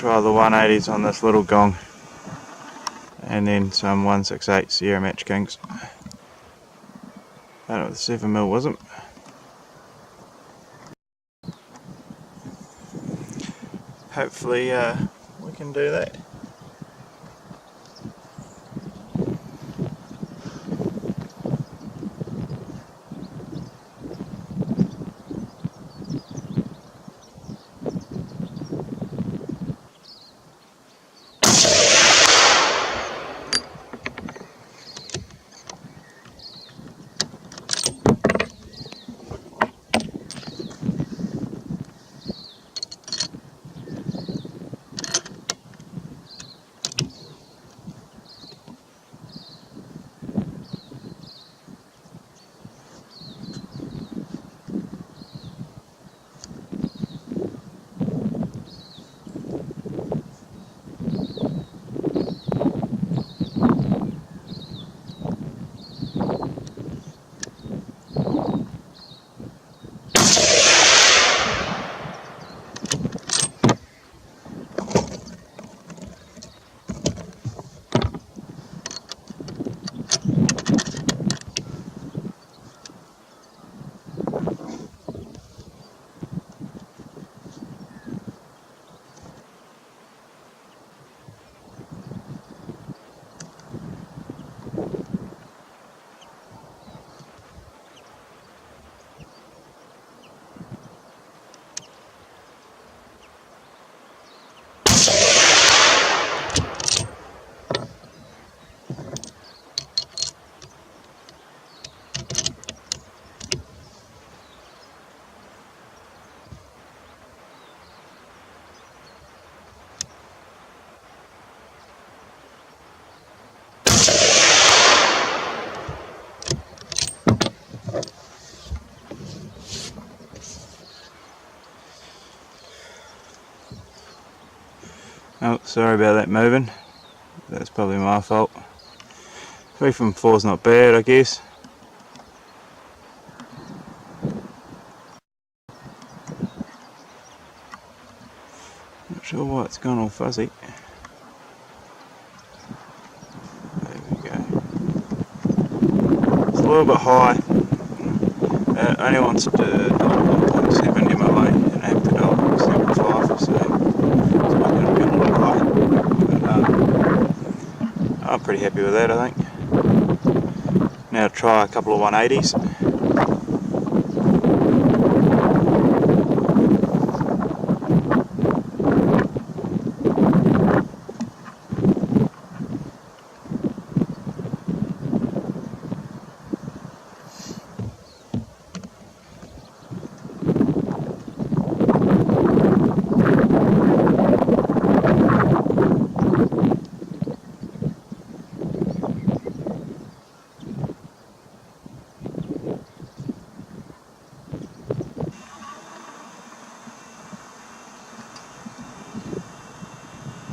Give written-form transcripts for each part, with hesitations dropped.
try the 180s on this little gong, and then some 168 Sierra Match Kings. I don't know, the 7mm wasn't. Hopefully we can do that. Oh, sorry about that moving. That's probably my fault. 3 from 4's not bad, I guess. Not sure why it's gone all fuzzy. There we go. It's a little bit high. It only wants to 1.7 MLA and I have to dial 7.5, so it's not going to be a little high. But I'm pretty happy with that, I think. Now try a couple of 180s.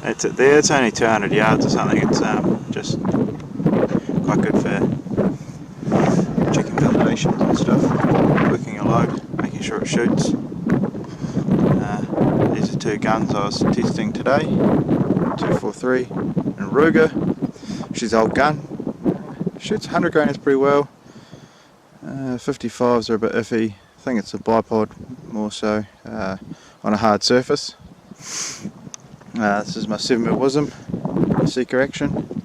That's it there. It's only 200 yards or something. It's just quite good for checking validations and stuff, working a load, making sure it shoots. These are 2 guns I was testing today, 243 and Ruger, which is old gun. Shoots 100 grainers pretty well. 55s are a bit iffy. I think it's a bipod more so on a hard surface. This is my 7mm Wisdom Seeker Action.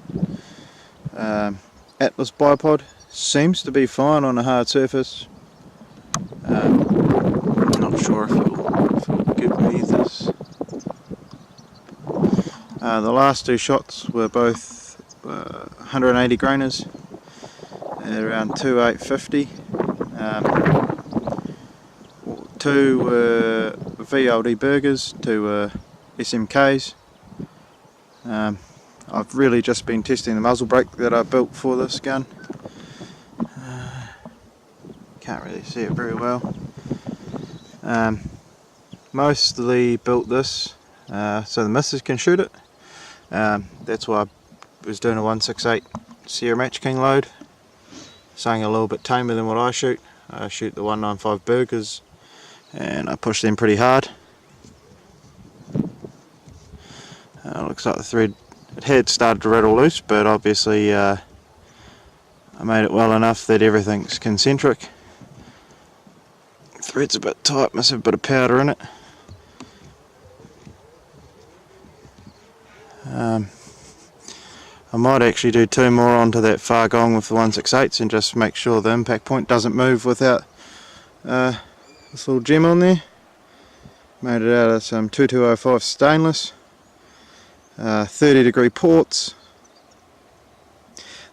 Atlas bipod seems to be fine on a hard surface. I'm not sure if it'll give me this. The last 2 shots were both 180 grainers at around 2.850. 2 were VLD burgers, 2 were SMKs. I've really just been testing the muzzle brake that I built for this gun. Can't really see it very well. Mostly built this so the missus can shoot it. That's why I was doing a 168 Sierra Match King load. Something a little bit tamer than what I shoot. I shoot the 195 burgers and I push them pretty hard. Looks like the thread, it had started to rattle loose, but obviously I made it well enough that everything's concentric. Thread's a bit tight, must have a bit of powder in it. I might actually do 2 more onto that far gong with the 1/6/8 and just make sure the impact point doesn't move without this little gem on there. Made it out of some 2205 stainless, 30-degree ports.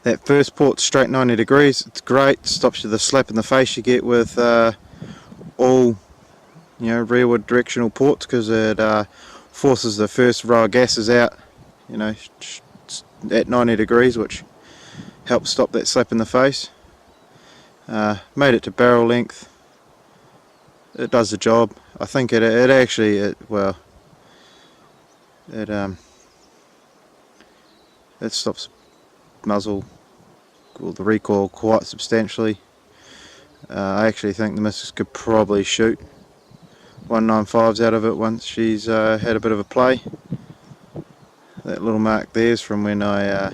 That first port's straight 90 degrees, it's great, stops you the slap in the face you get with all rearward directional ports, because it forces the first row of gases out at 90 degrees, which helps stop that slap in the face. Made it to barrel length. It does the job. I think it stops muzzle, or the recoil, quite substantially. I actually think the missus could probably shoot 195s out of it once she's had a bit of a play. That little mark there's from when I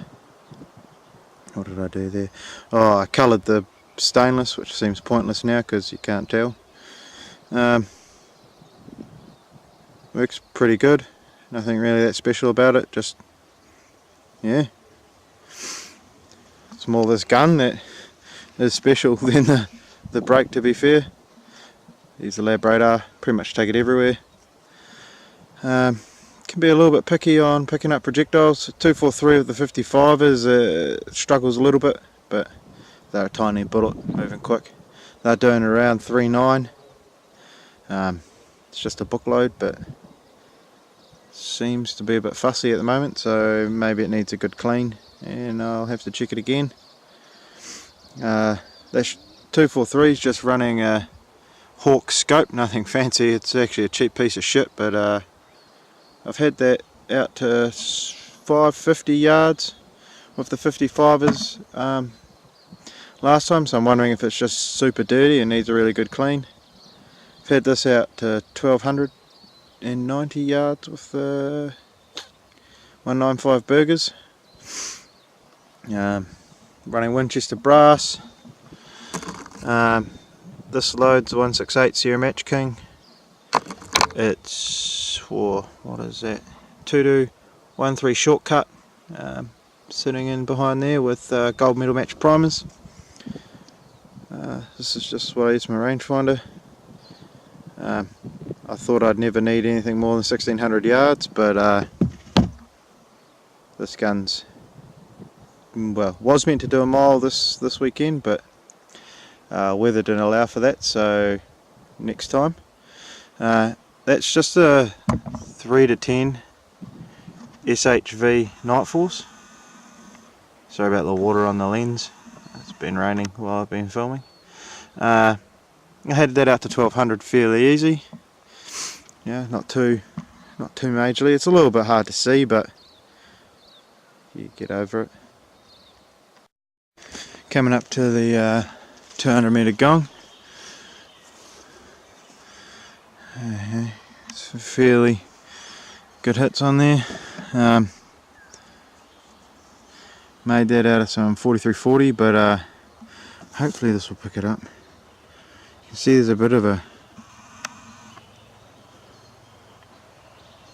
what did I do there? Oh, I coloured the stainless, which seems pointless now because you can't tell. Works pretty good, nothing really that special about it, just yeah, it's more this gun that is special than the brake, to be fair. Use the lab radar, pretty much take it everywhere. Can be a little bit picky on picking up projectiles. 243 of the 55ers struggles a little bit, but they're a tiny bullet, moving quick. They're doing around 3.9. It's just a book load, but seems to be a bit fussy at the moment, so maybe it needs a good clean, and I'll have to check it again. That 243 is just running a Hawk scope, nothing fancy. It's actually a cheap piece of shit, but I've had that out to 550 yards with the 55ers last time, so I'm wondering if it's just super dirty and needs a really good clean. I've had this out to 1290 yards with the 195 Burgers. Running Winchester brass. This load's 1/6/8 Sierra Match King. It's for, what is that, 2213 shortcut, sitting in behind there with gold metal match primers. This is just what I use my rangefinder. I thought I'd never need anything more than 1600 yards, but this gun's, well, was meant to do a mile this weekend, but weather didn't allow for that, so next time. That's just a 3-10 SHV Night Force. Sorry about the water on the lens, it's been raining while I've been filming. I had that out to 1200 fairly easy. Yeah, not too majorly. It's a little bit hard to see, but you get over it. Coming up to the 200 metre gong. Some fairly good hits on there. Made that out of some 4340, but hopefully this will pick it up. You can see there's a bit of a,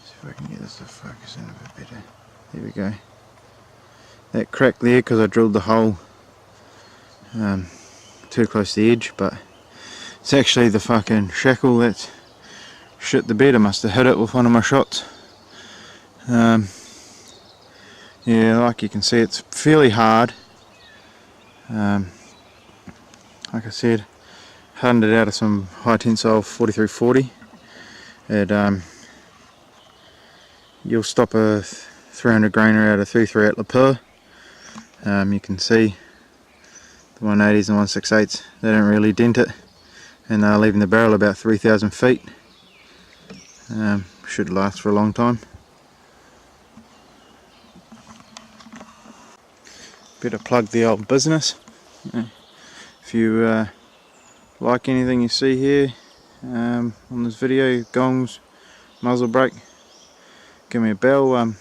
see if I can get this to focus in a bit better. There we go. That crack there because I drilled the hole too close to the edge, but it's actually the fucking shackle that's shit the bed. I must have hit it with one of my shots. Yeah, like you can see, it's fairly hard. Like I said, hardened it out of some high tensile 4340. You'll stop a 300 grainer out of 33 at Lapua. You can see the 180s and 1/6/8s, they don't really dent it, and they're leaving the barrel about 3,000 feet. Should last for a long time. Better plug the old business. If you like anything you see here on this video, gongs, muzzle brake, give me a bell.